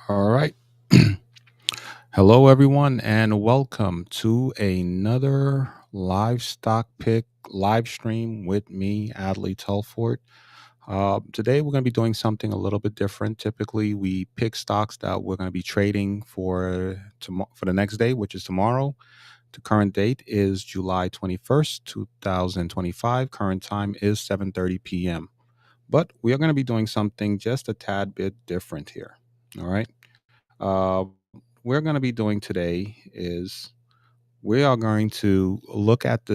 All right. Hello, everyone, and welcome to another live stock pick live stream with me, Adley Telfort. Today, we're going to be doing something a little bit different. Typically, we pick stocks that we're going to be trading for the next day, which is tomorrow. The current date is July 21st, 2025. Current time is 7:30 p.m. But we are going to be doing something just a tad bit different here. All right. Uh, we're going to be doing today is we are going to look at uh,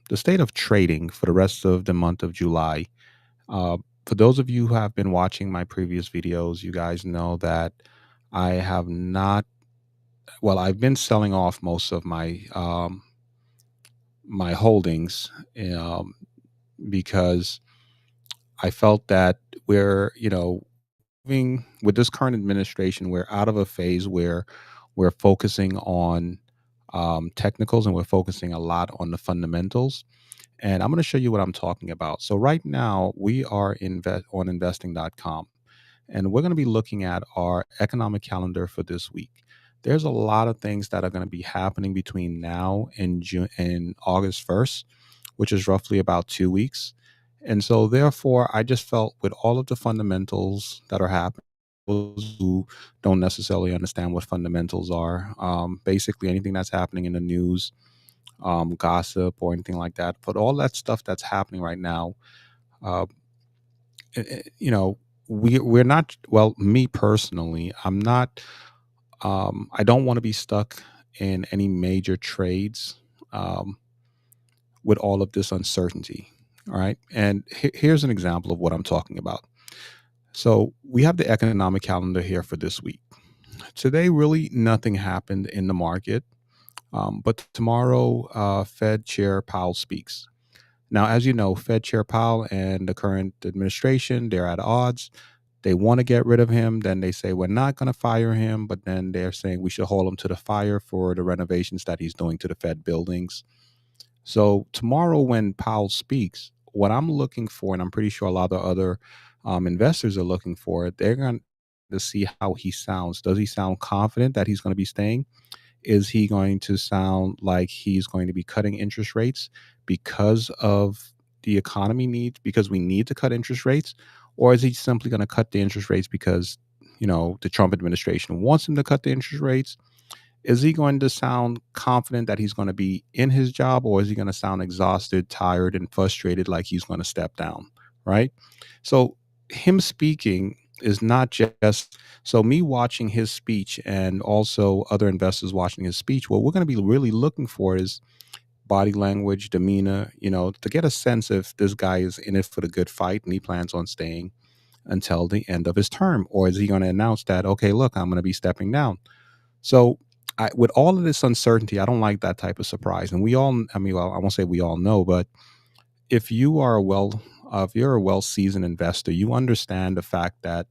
the state of trading for the rest of the month of July. Uh, for those of you who have been watching my previous videos, you guys know that I have not. Well, I've been selling off most of my holdings um, because I felt that we're moving with this current administration, we're out of a phase where we're focusing on technicals and we're focusing a lot on the fundamentals. And I'm going to show you what I'm talking about. So right now we are on investing.com, and we're going to be looking at our economic calendar for this week. There's a lot of things that are going to be happening between now and June and August 1st, which is roughly about 2 weeks. And so, therefore, I just felt with all of the fundamentals that are happening, those who don't necessarily understand what fundamentals are, basically anything that's happening in the news, gossip, or anything like that, but all that stuff that's happening right now, uh, eh, eh, you know, we're not, well, me personally, I don't want to be stuck in any major trades. Um, with all of this uncertainty. All right. And here's an example of what I'm talking about. So we have the economic calendar here for this week. Today, really nothing happened in the market. But tomorrow, Fed Chair Powell speaks. Now, as you know, Fed Chair Powell and the current administration, they're at odds. They want to get rid of him. Then they say, we're not going to fire him. But then they're saying we should hold him to the fire for the renovations that he's doing to the Fed buildings. So tomorrow, when Powell speaks, what I'm looking for, and I'm pretty sure a lot of other investors are looking for, they're going to see how he sounds. Does he sound confident that he's going to be staying? Is he going to sound like he's going to be cutting interest rates because of the economy needs, because we need to cut interest rates? Or is he simply going to cut the interest rates because, the Trump administration wants him to cut the interest rates? Is he going to sound confident that he's going to be in his job, or is he going to sound exhausted, tired, and frustrated like he's going to step down? Right. So, him speaking is not just so me watching his speech and also other investors watching his speech. What we're going to be really looking for is body language, demeanor, to get a sense if this guy is in it for the good fight and he plans on staying until the end of his term, or is he going to announce that, okay, look, I'm going to be stepping down? So, with all of this uncertainty, I don't like that type of surprise. And we all, I mean, well, I won't say we all know, but if you are if you're a well seasoned investor, you understand the fact that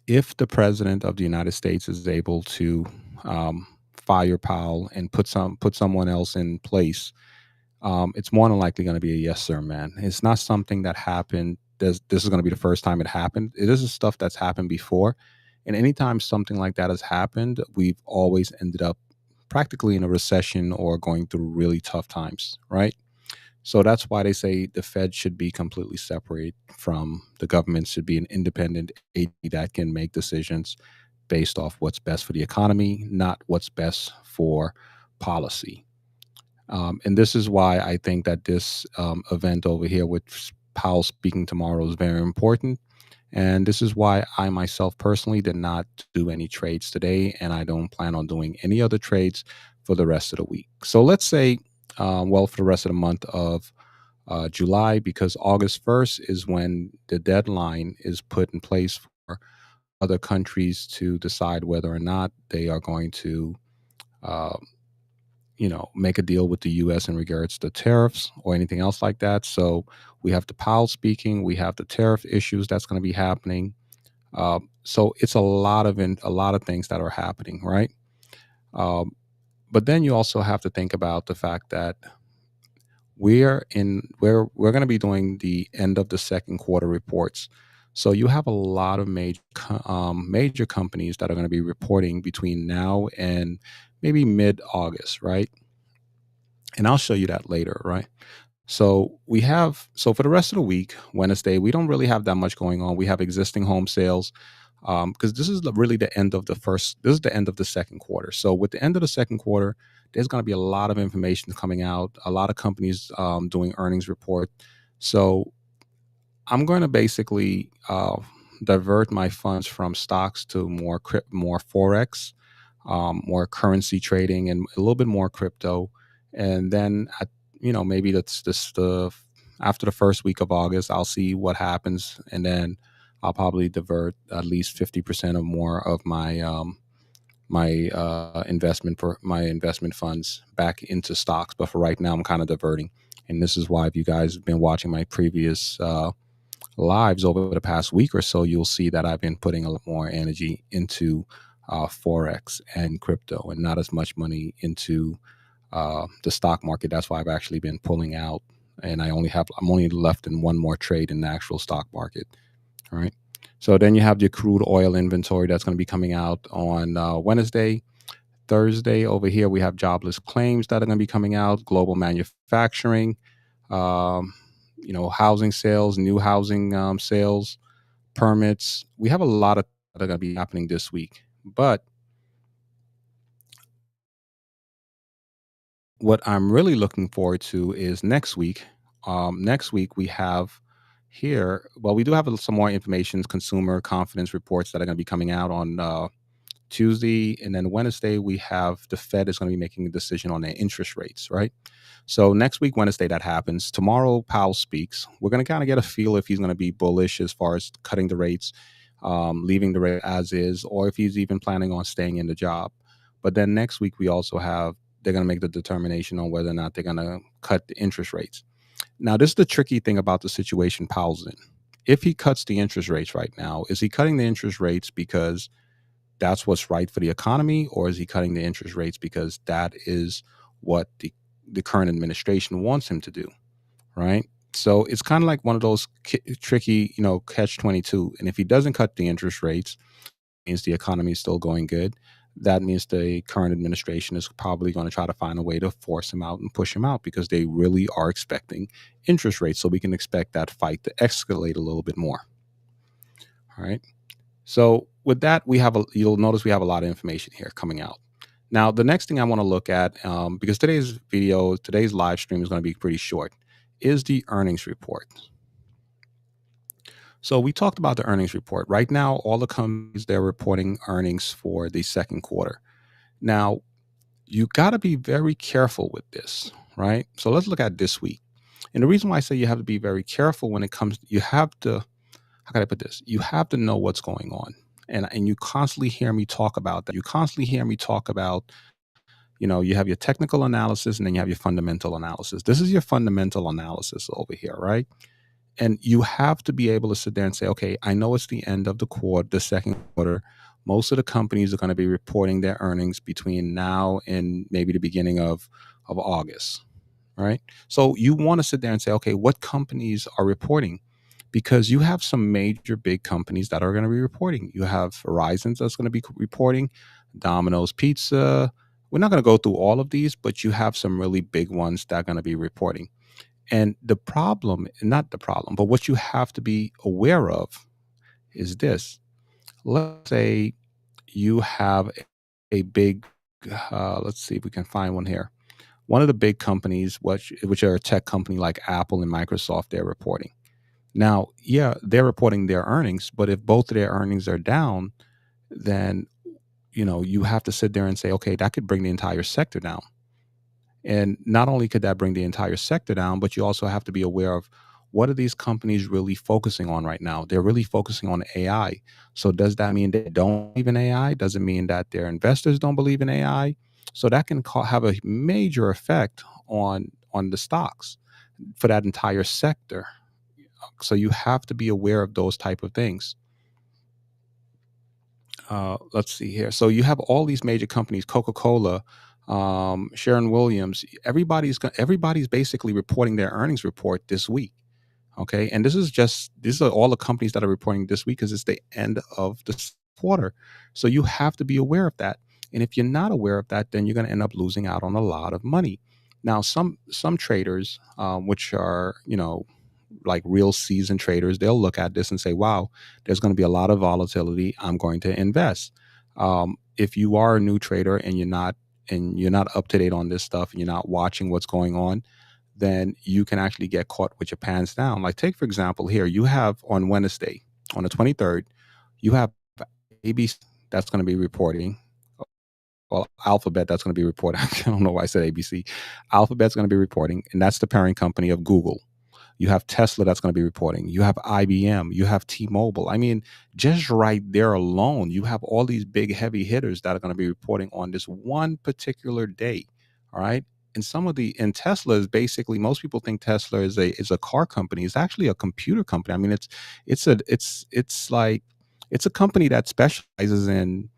if the president of the United States is able to um, fire Powell and put someone else in place, it's more than likely going to be a yes sir, man. It's not something that happened. This is going to be the first time it happened. It is stuff that's happened before, and anytime something like that has happened, we've always ended up practically in a recession or going through really tough times, right? So that's why they say the Fed should be completely separate from the government, should be an independent agency that can make decisions based off what's best for the economy, not what's best for policy. And this is why I think that this event over here with Powell speaking tomorrow is very important. And this is why I myself personally did not do any trades today, and I don't plan on doing any other trades for the rest of the week. So let's say, for the rest of the month of July, because August 1st is when the deadline is put in place for other countries to decide whether or not they are going to. Uh, make a deal with the US in regards to tariffs or anything else like that. So we have the Powell speaking, we have the tariff issues that's going to be happening. So it's a lot of things that are happening, right? Um, but then you also have to think about the fact that we're going to be doing the end of the second quarter reports. So you have a lot of major companies that are going to be reporting between now and maybe mid August, right? And I'll show you that later, right? So for the rest of the week, Wednesday, we don't really have that much going on. We have existing home sales because this is really the end of the first. This is the end of the second quarter. So with the end of the second quarter, there's going to be a lot of information coming out. A lot of companies doing earnings report. So I'm going to basically divert my funds from stocks to more forex, more currency trading, and a little bit more crypto. And then, maybe that's this the after the first week of August, I'll see what happens, and then I'll probably divert at least 50% or more of my investment funds back into stocks. But for right now, I'm kind of diverting, and this is why if you guys have been watching my previous lives over the past week or so, you'll see that I've been putting a lot more energy into forex and crypto, and not as much money into the stock market. That's why I've actually been pulling out, and I'm only left in one more trade in the actual stock market. All right. So then you have your crude oil inventory that's going to be coming out on Wednesday. Thursday over here, we have jobless claims that are going to be coming out, global manufacturing, um, housing sales, new housing sales, permits. We have a lot of that are going to be happening this week. But what I'm really looking forward to is next week. Next week, we have here, well, we do have some more information, consumer confidence reports that are going to be coming out on Tuesday. And then Wednesday, we have the Fed is going to be making a decision on their interest rates, right? So next week, Wednesday, that happens. Tomorrow, Powell speaks. We're going to kind of get a feel if he's going to be bullish as far as cutting the rates, leaving the rate as is, or if he's even planning on staying in the job. But then next week, we also have they're going to make the determination on whether or not they're going to cut the interest rates. Now, this is the tricky thing about the situation Powell's in. If he cuts the interest rates right now, is he cutting the interest rates because that's what's right for the economy, or is he cutting the interest rates because that is what the current administration wants him to do, right? So it's kind of like one of those tricky, catch 22. And if he doesn't cut the interest rates, means the economy is still going good. That means the current administration is probably going to try to find a way to force him out and push him out because they really are expecting interest rates. So we can expect that fight to escalate a little bit more. All right. So with that, you'll notice we have a lot of information here coming out. Now, the next thing I want to look at, because today's live stream is going to be pretty short, is the earnings report. So we talked about the earnings report. Right now, all the companies, they're reporting earnings for the second quarter. Now, you got to be very careful with this, right? So let's look at this week. And the reason why I say you have to be very careful when it comes, you have to, how can I put this? You have to know what's going on. And you constantly hear me talk about that. You constantly hear me talk about, you have your technical analysis and then you have your fundamental analysis. This is your fundamental analysis over here, right? And you have to be able to sit there and say, okay, I know it's the end of the second quarter. Most of the companies are going to be reporting their earnings between now and maybe the beginning of August, right? So you want to sit there and say, okay, what companies are reporting? Because you have some major big companies that are going to be reporting. You have Verizon that's going to be reporting, Domino's Pizza. We're not going to go through all of these, but you have some really big ones that are going to be reporting. And the problem, not the problem, but what you have to be aware of is this. Let's say you have a big, let's see if we can find one here. One of the big companies, which are a tech company like Apple and Microsoft, they're reporting. Now, yeah, they're reporting their earnings, but if both of their earnings are down, then, you have to sit there and say, okay, that could bring the entire sector down. And not only could that bring the entire sector down, but you also have to be aware of what are these companies really focusing on right now? They're really focusing on AI. So does that mean they don't believe in AI? Does it mean that their investors don't believe in AI? So that can have a major effect on the stocks for that entire sector. So you have to be aware of those type of things. Let's see here. So you have all these major companies, Coca-Cola, Sharon Williams. Everybody's basically reporting their earnings report this week. Okay. And these are all the companies that are reporting this week because it's the end of the quarter. So you have to be aware of that. And if you're not aware of that, then you're going to end up losing out on a lot of money. Now, some traders, which are, like real seasoned traders, they'll look at this and say, wow, there's going to be a lot of volatility. I'm going to invest. If you are a new trader and you're not up to date on this stuff and you're not watching what's going on, then you can actually get caught with your pants down. Like, take for example, here you have on Wednesday, on the 23rd, you have ABC that's going to be reporting. Well, Alphabet that's going to be reporting. I don't know why I said ABC. Alphabet's going to be reporting, and that's the parent company of Google. You have Tesla that's going to be reporting. You have IBM. You have T-Mobile. I mean, just right there alone, you have all these big heavy hitters that are going to be reporting on this one particular day. All right. And Tesla is basically, most people think Tesla is a car company. It's actually a computer company. I mean, it's a company that specializes in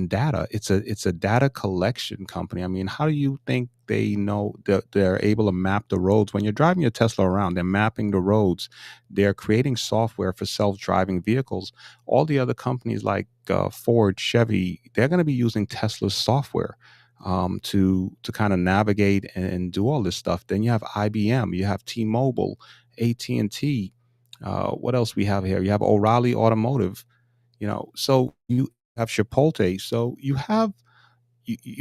data. It's a data collection company. I mean, how do you think they know that they're able to map the roads when you're driving your Tesla around? They're mapping the roads. They're creating software for self-driving vehicles. All the other companies like Ford, Chevy, they're going to be using Tesla's software to kind of navigate and do all this stuff. Then you have IBM, you have T-Mobile, AT&T. What else we have here? You have O'Reilly Automotive. So you have Chipotle. So you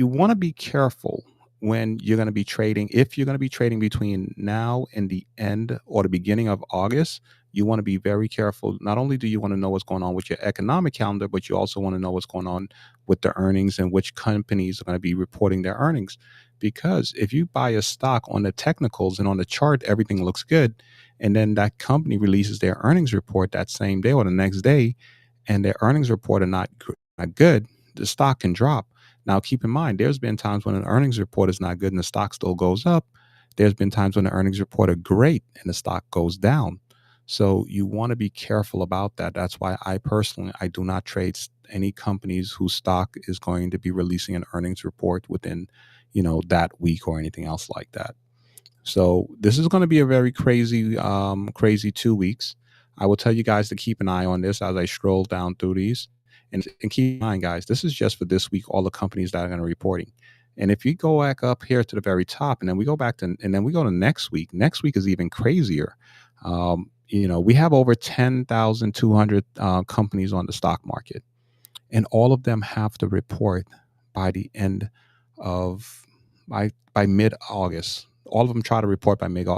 want to be careful when you're going to be trading. If you're going to be trading between now and the end or the beginning of August, you want to be very careful. Not only do you want to know what's going on with your economic calendar, but you also want to know what's going on with the earnings and which companies are going to be reporting their earnings. Because if you buy a stock on the technicals and on the chart, everything looks good, and then that company releases their earnings report that same day or the next day, and their earnings report are not good, the stock can drop. Now, keep in mind, there's been times when an earnings report is not good and the stock still goes up. There's been times when the earnings report are great and the stock goes down. So you want to be careful about that. That's why I do not trade any companies whose stock is going to be releasing an earnings report within, that week or anything else like that. So this is going to be a very crazy 2 weeks. I will tell you guys to keep an eye on this as I scroll down through these. And keep in mind, guys, this is just for this week, all the companies that are going to be reporting. And if you go back up here to the very top, and then we go back to, and then we go to next week is even crazier. We have over 10,200 companies on the stock market, and all of them have to report by the end of by mid August. All of them try to report by mid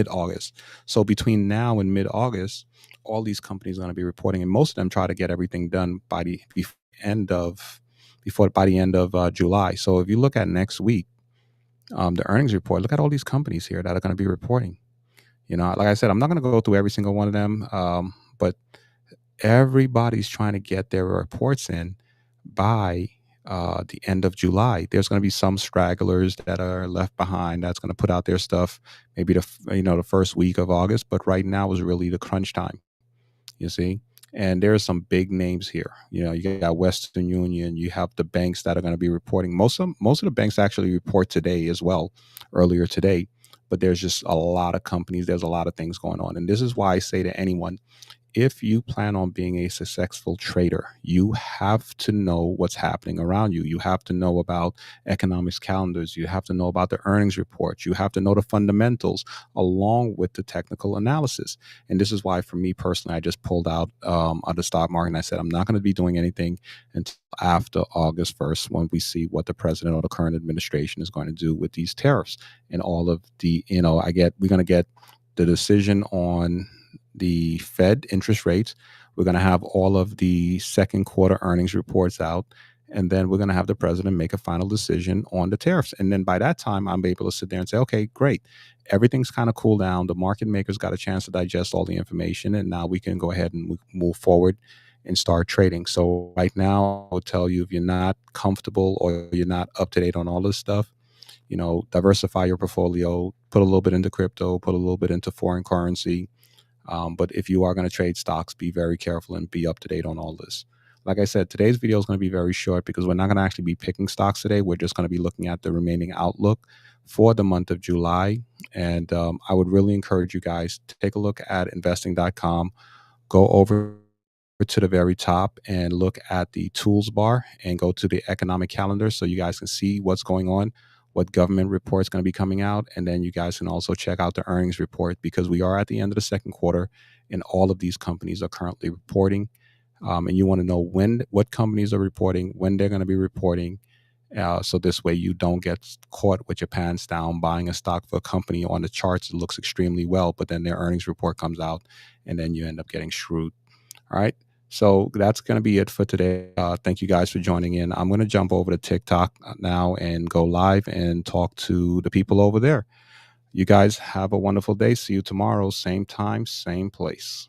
August. So between now and mid August, all these companies are going to be reporting, and most of them try to get everything done by the end of July. So if you look at next week, the earnings report, look at all these companies here that are going to be reporting. Like I said, I'm not going to go through every single one of them, but everybody's trying to get their reports in by the end of July. There's going to be some stragglers that are left behind that's going to put out their stuff maybe the first week of August, but right now is really the crunch time. You see, and there are some big names here. You got Western Union. You have the banks that are going to be reporting. Most of the banks actually report today as well, earlier today. But there's just a lot of companies. There's a lot of things going on, and this is why I say to anyone, if you plan on being a successful trader, you have to know what's happening around you. You have to know about economics calendars. You have to know about the earnings reports. You have to know the fundamentals along with the technical analysis. And this is why, for me personally, I just pulled out of the stock market and I said, I'm not going to be doing anything until after August 1st when we see what the president or the current administration is going to do with these tariffs and all of the, we're going to get the decision on the Fed interest rates. We're going to have all of the second quarter earnings reports out, and then we're going to have the president make a final decision on the tariffs. And then by that time, I'm able to sit there and say, okay, great. Everything's kind of cooled down. The market makers got a chance to digest all the information, and now we can go ahead and move forward and start trading. So right now, I'll tell you, if you're not comfortable or you're not up to date on all this stuff, diversify your portfolio, put a little bit into crypto, put a little bit into foreign currency. But if you are going to trade stocks, be very careful and be up to date on all this. Like I said, today's video is going to be very short because we're not going to actually be picking stocks today. We're just going to be looking at the remaining outlook for the month of July. And I would really encourage you guys to take a look at investing.com, go over to the very top and look at the tools bar and go to the economic calendar so you guys can see what's going on, what government report is going to be coming out. And then you guys can also check out the earnings report, because we are at the end of the second quarter and all of these companies are currently reporting. And you want to know what companies are reporting, when they're going to be reporting. So this way you don't get caught with your pants down buying a stock for a company on the charts that looks extremely well, but then their earnings report comes out and then you end up getting screwed. All right. So that's going to be it for today. Thank you guys for joining in. I'm going to jump over to TikTok now and go live and talk to the people over there. You guys have a wonderful day. See you tomorrow, same time, same place.